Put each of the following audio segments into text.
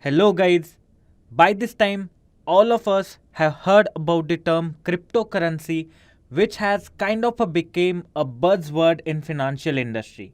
Hello guys, by this time all of us have heard about the term cryptocurrency, which has kind of became a buzzword in financial industry.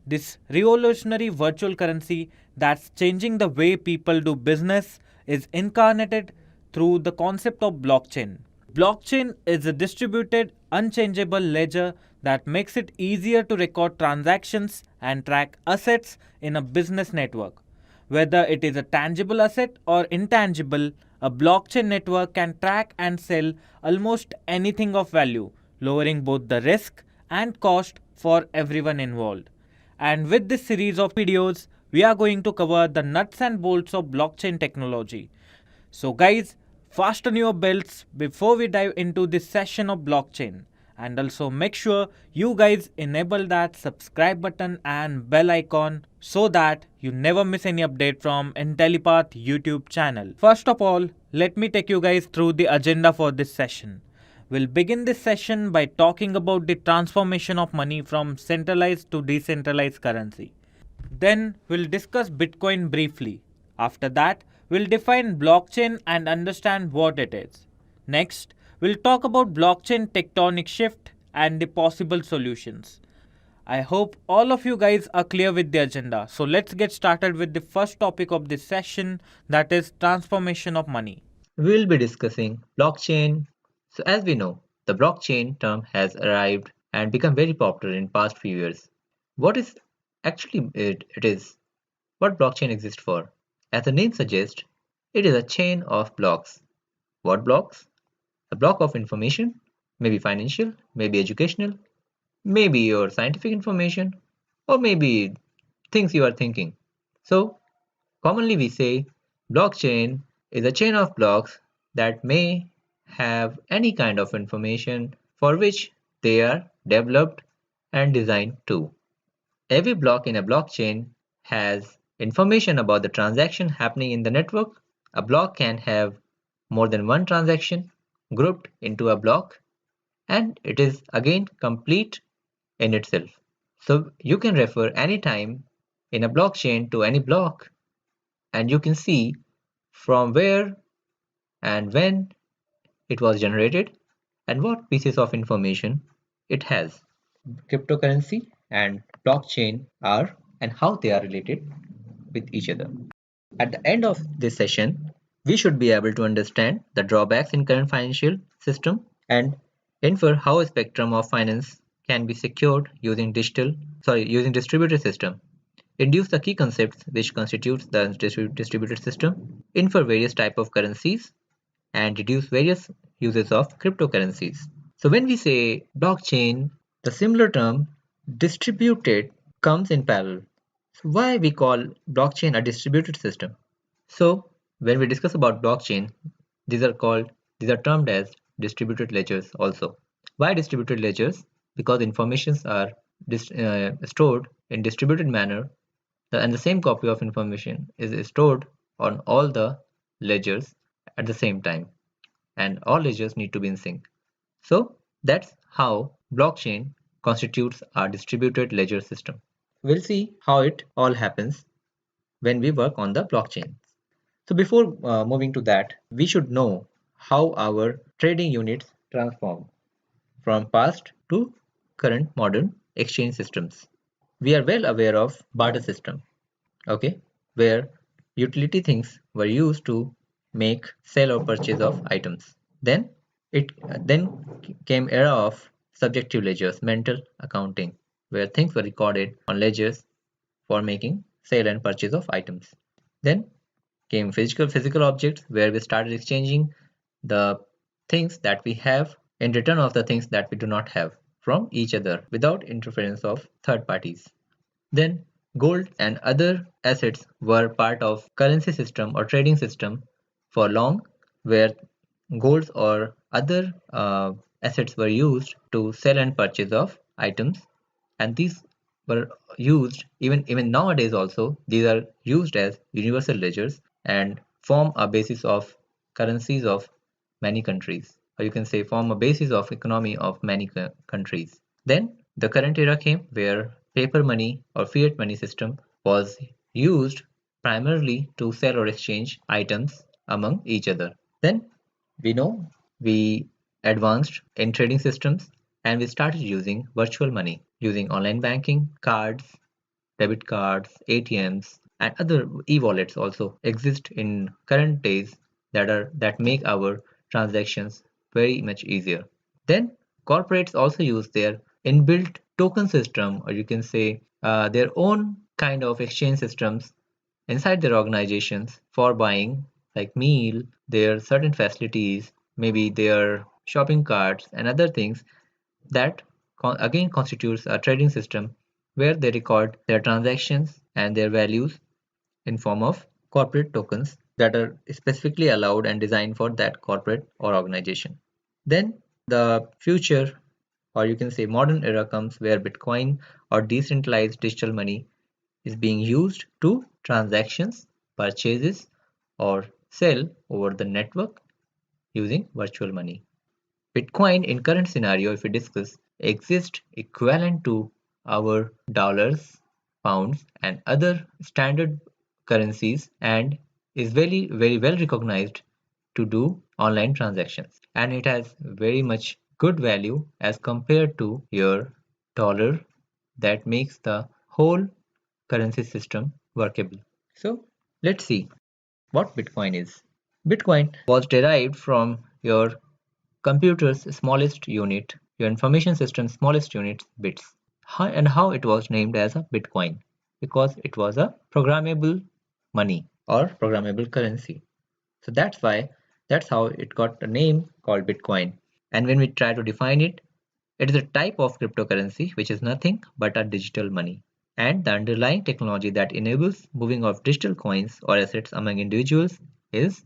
This revolutionary virtual currency that's changing the way people do business is incarnated through the concept of blockchain. Blockchain is a distributed, unchangeable ledger that makes it easier to record transactions and track assets in a business network. Whether it is a tangible asset or intangible, a blockchain network can track and sell almost anything of value, lowering both the risk and cost for everyone involved. And with this series of videos, we are going to cover the nuts and bolts of blockchain technology. So, guys, fasten your belts before we dive into this session of blockchain. And also make sure you guys enable that subscribe button and bell icon so that you never miss any update from Intellipaat YouTube channel. First of all, let me take you guys through the agenda for this session. We'll begin this session by talking about the transformation of money from centralized to decentralized currency. Then we'll discuss Bitcoin briefly. After that, we'll define blockchain and understand what it is. Next, we'll talk about blockchain tectonic shift and the possible solutions. I hope all of you guys are clear with the agenda. So let's get started with the first topic of this session, that is transformation of money. We will be discussing blockchain. So as we know, the blockchain term has arrived and become very popular in past few years. What is actually it is? What blockchain exists for? As the name suggests, it is a chain of blocks. What blocks? A block of information, maybe financial, maybe educational, maybe your scientific information, or maybe things you are thinking. So commonly we say blockchain is a chain of blocks that may have any kind of information for which they are developed and designed to. Every block in a blockchain has information about the transaction happening in the network. A block can have more than one transaction grouped into a block, and it is again complete in itself. So you can refer anytime in a blockchain to any block, and you can see from where and when it was generated and what pieces of information it has. Cryptocurrency and blockchain are and how they are related with each other. At the end of this session, we should be able to understand the drawbacks in current financial system and infer how a spectrum of finance can be secured using distributed system. Introduce the key concepts which constitutes the distributed system, infer various type of currencies, and deduce various uses of cryptocurrencies. So when we say blockchain, the similar term distributed comes in parallel. So why we call blockchain a distributed system? So when we discuss about blockchain, these are termed as distributed ledgers also. Why distributed ledgers? Because informations are stored in distributed manner, and the same copy of information is stored on all the ledgers at the same time, and all ledgers need to be in sync. So that's how blockchain constitutes our distributed ledger system. We'll see how it all happens when we work on the blockchain. So before moving to that, we should know how our trading units transform from past to current modern exchange systems. We are well aware of barter system, okay, where utility things were used to make sell or purchase of items. Then it then came era of subjective ledgers, mental accounting, where things were recorded on ledgers for making sale and purchase of items. Then came physical objects, where we started exchanging the things that we have in return of the things that we do not have from each other without interference of third parties. Then gold and other assets were part of currency system or trading system for long, where golds or other assets were used to sell and purchase of items, and these were used even nowadays also. These are used as universal ledgers and form a basis of currencies of many countries, or you can say form a basis of economy of many countries. Then the current era came where paper money or fiat money system was used primarily to sell or exchange items among each other. Then we know we advanced in trading systems and we started using virtual money using online banking, cards, debit cards, ATMs, and other e-wallets also exist in current days that make our transactions very much easier. Then corporates also use their inbuilt token system, or you can say their own kind of exchange systems inside their organizations for buying like meal, their certain facilities, maybe their shopping carts and other things that again constitutes a trading system where they record their transactions and their values in form of corporate tokens that are specifically allowed and designed for that corporate or organization. Then the future, or you can say modern era, comes where Bitcoin or decentralized digital money is being used to transactions, purchases, or sell over the network using virtual money. Bitcoin in current scenario, if we discuss, exists equivalent to our dollars, pounds, and other standard currencies and is very well recognized to do online transactions. And it has very much good value as compared to your dollar that makes the whole currency system workable. So let's see what Bitcoin is. Bitcoin was derived from your computer's smallest unit, your information system's smallest unit, bits. And how it was named as a Bitcoin? Because it was a programmable money or programmable currency. So that's how it got a name called Bitcoin. And when we try to define it, it is a type of cryptocurrency which is nothing but a digital money. And the underlying technology that enables moving of digital coins or assets among individuals is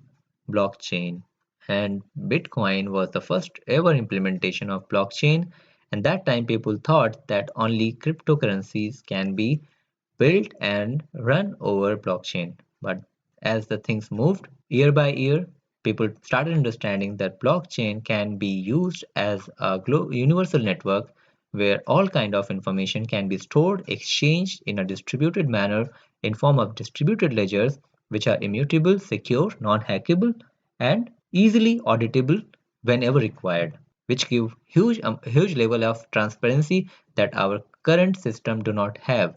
blockchain. And Bitcoin was the first ever implementation of blockchain. And that time people thought that only cryptocurrencies can be built and run over blockchain. But as the things moved year by year, people started understanding that blockchain can be used as a universal network where all kind of information can be stored, exchanged in a distributed manner in form of distributed ledgers which are immutable, secure, non-hackable, and easily auditable whenever required, which give huge level of transparency that our current system do not have.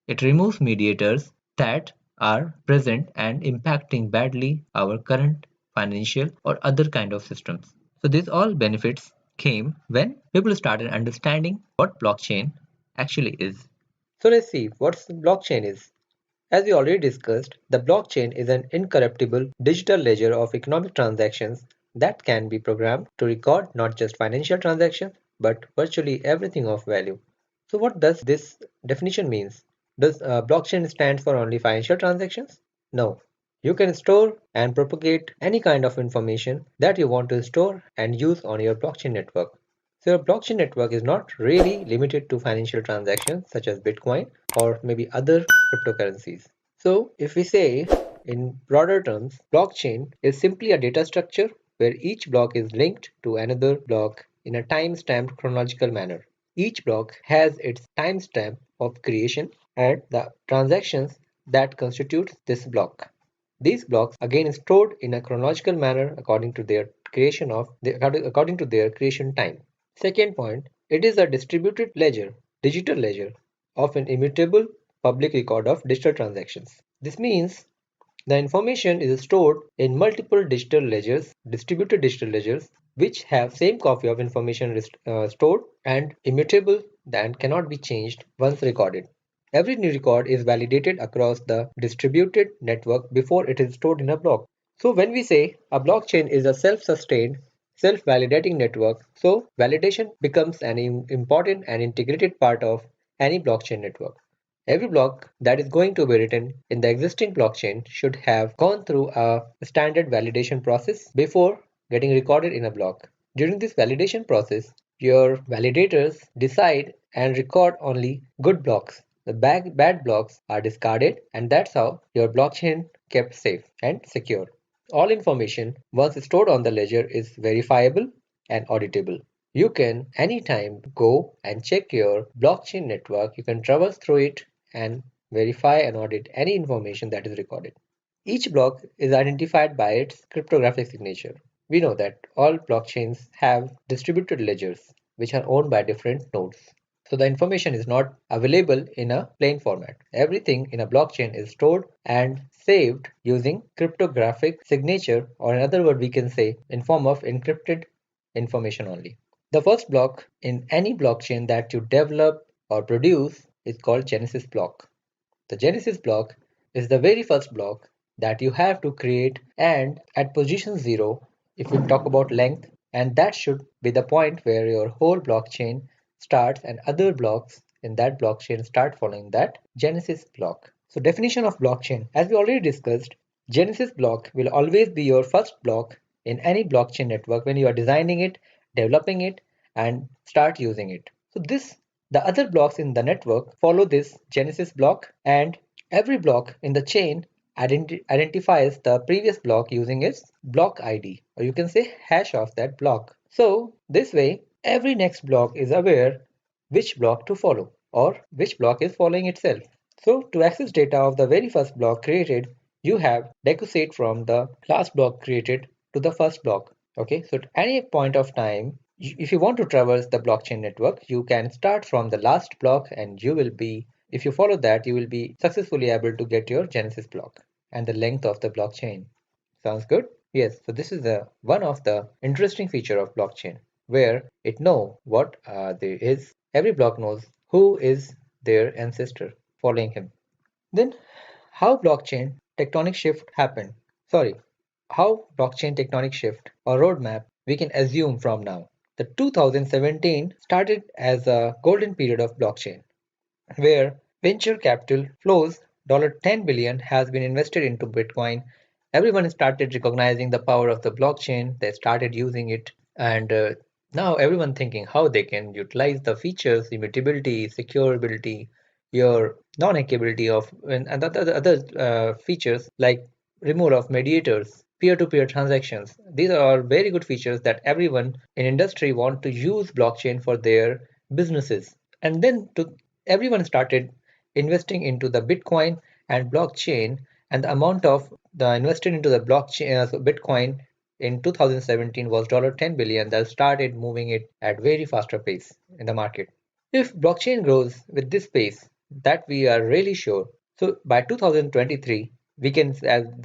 It removes mediators that are present and impacting badly our current financial or other kind of systems. So these all benefits came when people started understanding what blockchain actually is. So let's see what blockchain is. As we already discussed, the blockchain is an incorruptible digital ledger of economic transactions that can be programmed to record not just financial transactions but virtually everything of value. So what does this definition means? Does blockchain stand for only financial transactions? No. You can store and propagate any kind of information that you want to store and use on your blockchain network. So your blockchain network is not really limited to financial transactions such as Bitcoin or maybe other cryptocurrencies. So if we say in broader terms, blockchain is simply a data structure where each block is linked to another block in a time-stamped chronological manner. Each block has its timestamp of creation and the transactions that constitute this block. These blocks again stored in a chronological manner according to their according to their creation time. Second point, it is a distributed ledger, digital ledger of an immutable public record of digital transactions. This means the information is stored in multiple digital ledgers, distributed digital ledgers, which have same copy of information stored and immutable and cannot be changed once recorded. Every new record is validated across the distributed network before it is stored in a block. So when we say a blockchain is a self-sustained, self-validating network, so validation becomes an important and integrated part of any blockchain network. Every block that is going to be written in the existing blockchain should have gone through a standard validation process before getting recorded in a block. During this validation process, your validators decide and record only good blocks. The bad blocks are discarded, and that's how your blockchain kept safe and secure. All information once stored on the ledger is verifiable and auditable. You can anytime go and check your blockchain network. You can traverse through it and verify, and audit any information that is recorded. Each block is identified by its cryptographic signature. We know that all blockchains have distributed ledgers which are owned by different nodes. So the information is not available in a plain format. Everything in a blockchain is stored and saved using cryptographic signature, or in other words we can say in form of encrypted information only. The first block in any blockchain that you develop or produce is called Genesis block. The Genesis block is the very first block that you have to create, and at position 0, if we talk about length, and that should be the point where your whole blockchain starts and other blocks in that blockchain start following that Genesis block. So definition of blockchain, as we already discussed, Genesis block will always be your first block in any blockchain network when you are designing it, developing it, and start using it. So the other blocks in the network follow this Genesis block, and every block in the chain identifies the previous block using its block ID, or you can say hash of that block. So this way, every next block is aware which block to follow or which block is following itself. So to access data of the very first block created, you have decussate from the last block created to the first block. Okay, so at any point of time, if you want to traverse the blockchain network, you can start from the last block, and you will be, if you follow that, you will be successfully able to get your Genesis block and the length of the blockchain. Sounds good? Yes, so this is one of the interesting feature of blockchain where it know what there is. Every block knows who is their ancestor following him. Then how blockchain tectonic shift happened? Sorry, how blockchain tectonic shift or roadmap we can assume from now. The 2017 started as a golden period of blockchain where venture capital flows $10 billion has been invested into Bitcoin. Everyone started recognizing the power of the blockchain. They started using it, and now everyone thinking how they can utilize the features, immutability, securability, your non-hackability of and the other features like removal of mediators, peer-to-peer transactions. These are all very good features that everyone in industry want to use blockchain for their businesses. And then everyone started investing into the Bitcoin and blockchain, and the amount of the invested into the blockchain, so Bitcoin in 2017 was $10 billion. That started moving it at very faster pace in the market. If blockchain grows with this pace, that we are really sure. So by 2023, we can,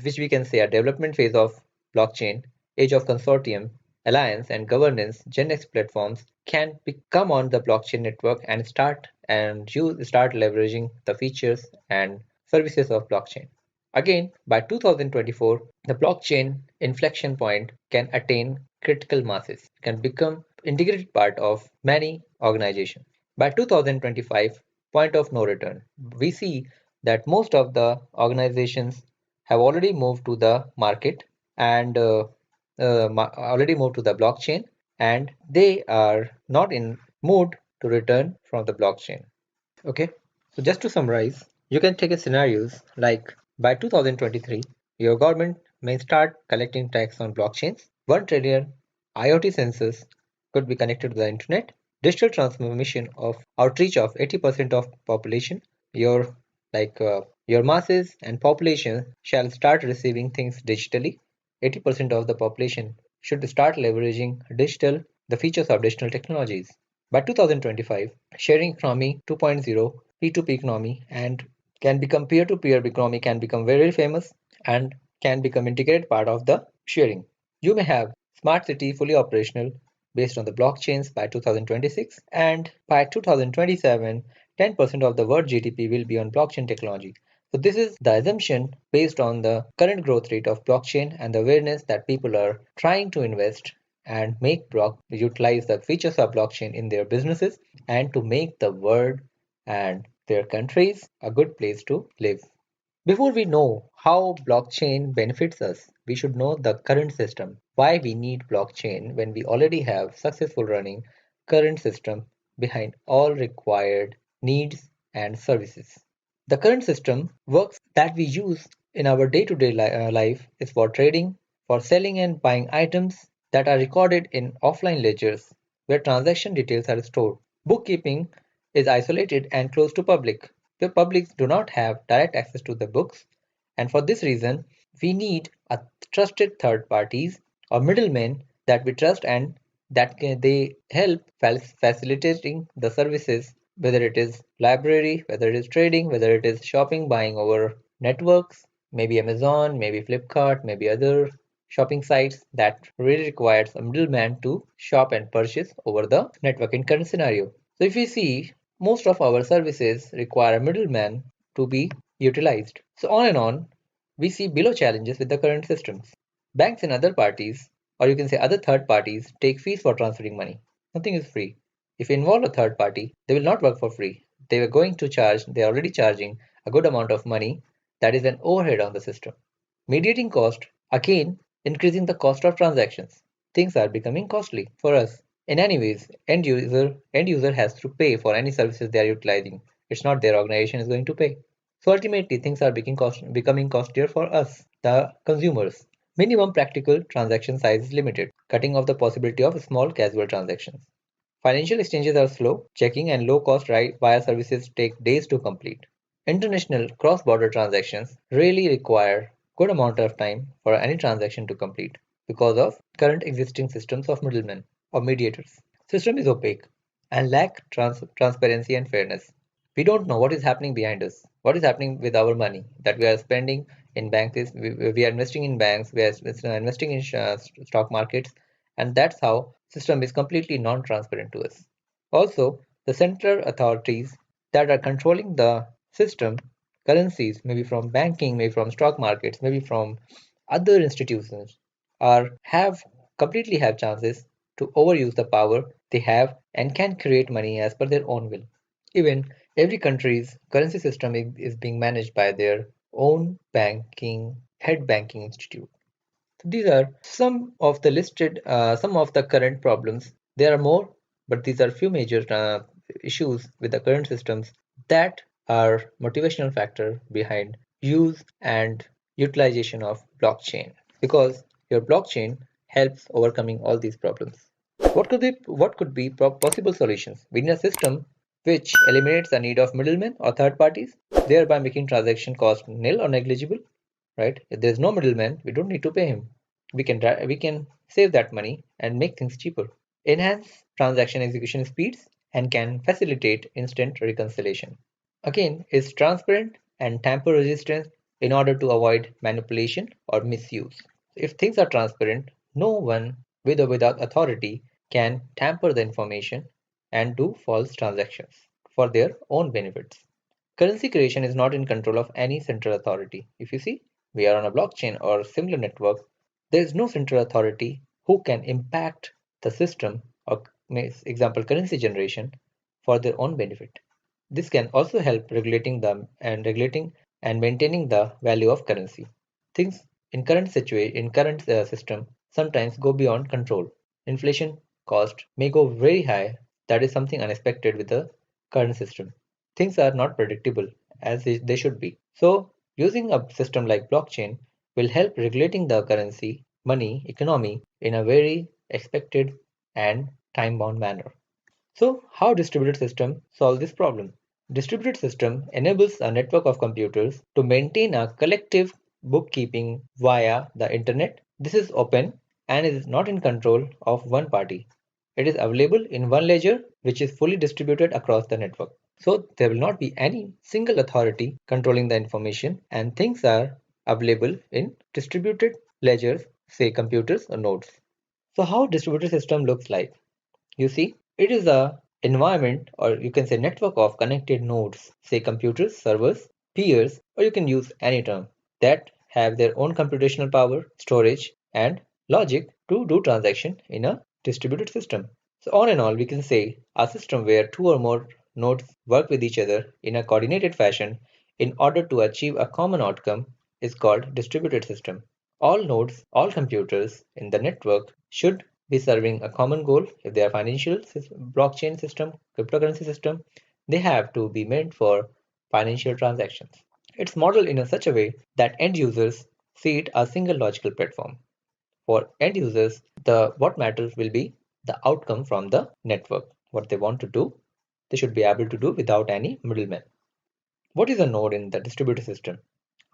which we can say a development phase of blockchain, age of consortium, alliance, and governance, Gen X platforms can come on the blockchain network and start leveraging the features and services of blockchain. Again, by 2024, the blockchain inflection point can attain critical masses, can become integrated part of many organizations. By 2025, point of no return, we see that most of the organizations have already moved to the market and already moved to the blockchain, and they are not in mood to return from the blockchain. Okay, so just to summarize, you can take a scenarios like by 2023, your government may start collecting tax on blockchains. 1 trillion IoT sensors could be connected to the internet. Digital transformation of outreach of 80% of population. Your your masses and population shall start receiving things digitally. 80% of the population should start leveraging the features of digital technologies. By 2025, sharing economy 2.0, P2P economy, and can become peer-to-peer economy can become very famous and can become integrated part of the sharing. You may have smart city fully operational based on the blockchains by 2026, and by 2027, 10% of the world GDP will be on blockchain technology. So this is the assumption based on the current growth rate of blockchain and the awareness that people are trying to invest and utilize the features of blockchain in their businesses and to make the world and their countries a good place to live. Before we know how blockchain benefits us, we should know the current system. Why we need blockchain when we already have successful running current system behind all required needs and services. The current system works that we use in our day-to-day life is for trading, for selling and buying items that are recorded in offline ledgers where transaction details are stored. Bookkeeping is isolated and closed to public. The public do not have direct access to the books, and for this reason, we need a trusted third parties or middlemen that we trust and they help facilitating the services, whether it is library, whether it is trading, whether it is shopping, buying over networks, maybe Amazon, maybe Flipkart, maybe other shopping sites that really requires a middleman to shop and purchase over the network in current scenario. So if we see, most of our services require a middleman to be utilized. So on and on, we see below challenges with the current systems. Banks and other parties, or you can say other third parties, take fees for transferring money. Nothing is free. If you involve a third party, they will not work for free. They are going to charge, they are already charging a good amount of money, that is an overhead on the system. Mediating cost, again, increasing the cost of transactions. Things are becoming costly for us. In any ways, end user has to pay for any services they are utilizing. It's not their organization is going to pay. So ultimately, things are becoming costlier for us, the consumers. Minimum practical transaction size is limited, cutting off the possibility of small casual transactions. Financial exchanges are slow, checking and low-cost wire services take days to complete. International cross-border transactions really require good amount of time for any transaction to complete because of current existing systems of middlemen or mediators. System is opaque and lack transparency and fairness. We don't know what is happening behind us, what is happening with our money that we are spending in banks. We are investing in banks, we are investing in stock markets, and that's how system is completely non-transparent to us. Also, the central authorities that are controlling the system, currencies, maybe from banking, maybe from stock markets, maybe from other institutions, are have completely have chances to overuse the power they have and can create money as per their own will. Even every country's currency system is being managed by their own head banking institute. So these are some of the current problems. There are more, but these are few major issues with the current systems that are motivational factor behind use and utilization of blockchain, because your blockchain helps overcoming all these problems. What could be possible solutions? We need a system which eliminates the need of middlemen or third parties, thereby making transaction cost nil or negligible. Right? If there's no middleman, we don't need to pay him. We can save that money and make things cheaper. Enhance transaction execution speeds and can facilitate instant reconciliation. Again, is transparent and tamper resistant in order to avoid manipulation or misuse. If things are transparent, no one with or without authority can tamper the information and do false transactions for their own benefits. Currency creation is not in control of any central authority. If you see, we are on a blockchain or similar network, there is no central authority who can impact the system or example currency generation for their own benefit. This can also help regulating and maintaining the value of currency. Things in current system sometimes go beyond control. Inflation cost may go very high. That is something unexpected with the current system. Things are not predictable as they should be. So using a system like blockchain will help regulating the currency, money, economy in a very expected and time-bound manner. So how distributed system solve this problem? Distributed system enables a network of computers to maintain a collective bookkeeping via the internet. This is open and is not in control of one party. It is available in one ledger which is fully distributed across the network. So there will not be any single authority controlling the information, and things are available in distributed ledgers, say computers or nodes. So how distributed system looks like? You see, it is a environment, or you can say network of connected nodes, say computers, servers, peers, or you can use any term, that have their own computational power, storage, and logic to do transaction in a distributed system. So on and all, we can say a system where two or more nodes work with each other in a coordinated fashion in order to achieve a common outcome is called distributed system. All nodes, all computers in the network should be serving a common goal. If they are blockchain system, cryptocurrency system, they have to be meant for financial transactions. It's modeled in such a way that end users see it as a single logical platform. For end users, the what matters will be the outcome from the network. What they want to do, they should be able to do without any middleman. What is a node in the distributed system?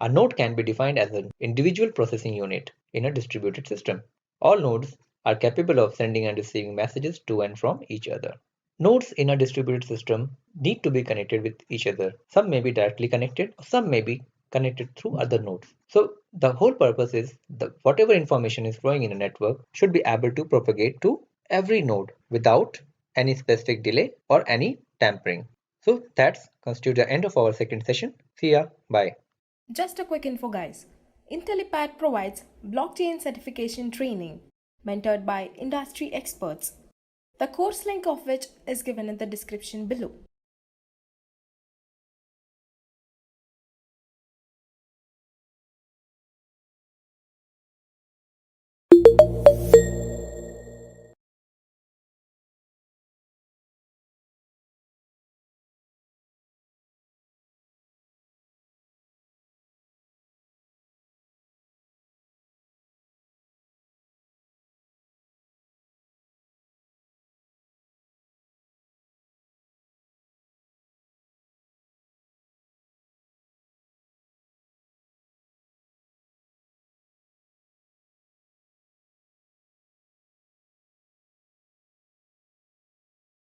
A node can be defined as an individual processing unit in a distributed system. All nodes are capable of sending and receiving messages to and from each other. Nodes in a distributed system need to be connected with each other. Some may be directly connected, some may be connected through other nodes. So the whole purpose is that whatever information is flowing in a network should be able to propagate to every node without any specific delay or any tampering. So that's constitute the end of our second session. See ya. Bye. Just a quick info, guys. Intellipaat provides blockchain certification training mentored by industry experts, the course link of which is given in the description below.